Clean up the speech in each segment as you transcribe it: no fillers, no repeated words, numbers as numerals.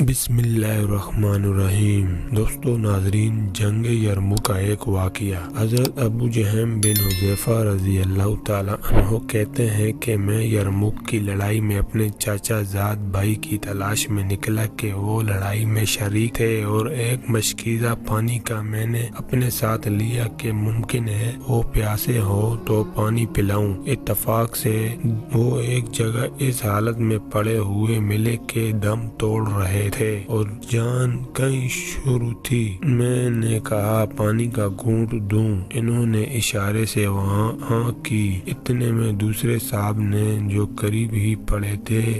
بسم اللہ الرحمن الرحیم۔ دوستو ناظرین، جنگ یرموک کا ایک واقعہ۔ حضرت ابو جہم بن حذیفہ رضی اللہ تعالیٰ عنہ کہتے ہیں کہ میں یرموک کی لڑائی میں اپنے چاچا زاد بھائی کی تلاش میں نکلا کہ وہ لڑائی میں شریک تھے، اور ایک مشکیزہ پانی کا میں نے اپنے ساتھ لیا کہ ممکن ہے وہ پیاسے ہو تو پانی پلاؤں۔ اتفاق سے وہ ایک جگہ اس حالت میں پڑے ہوئے ملے کہ دم توڑ رہے تھے اور جان کہیں شروع تھی۔ میں نے کہا پانی کا گھونٹ دوں، انہوں نے اشارے سے وہاں کی۔ اتنے میں دوسرے صاحب نے، جو قریب ہی پڑے تھے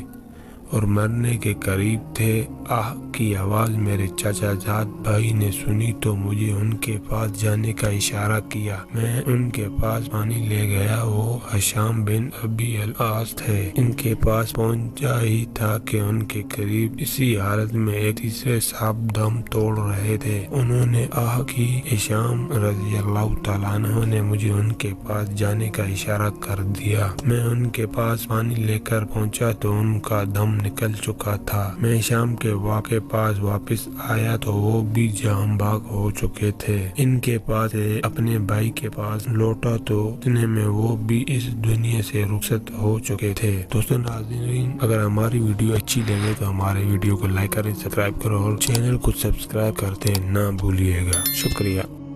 اور مرنے کے قریب تھے، آہ کی آواز میرے چاچا زاد بھائی نے سنی تو مجھے ان کے پاس جانے کا اشارہ کیا۔ میں ان کے پاس پانی لے گیا۔ وہ ہشام بن ابی العاص تھے۔ ان کے پاس پہنچا ہی تھا کہ ان کے قریب اسی حالت میں ایک تیسرے صاحب دم توڑ رہے تھے۔ انہوں نے آہ کی۔ ہشام رضی اللہ تعالیٰ عنہ نے مجھے ان کے پاس جانے کا اشارہ کر دیا۔ میں ان کے پاس پانی لے کر پہنچا تو ان کا دم نکل چکا تھا۔ میں شام کے پاس واپس آیا تو وہ بھی جاں بحق ہو چکے تھے۔ ان کے پاس اپنے بھائی کے پاس لوٹا تو اتنے میں وہ بھی اس دنیا سے رخصت ہو چکے تھے۔ دوستو ناظرین، اگر ہماری ویڈیو اچھی لگے تو ہمارے ویڈیو کو لائک کریں، سبسکرائب کرو اور چینل کو سبسکرائب کرتے نہ بھولیے گا۔ شکریہ۔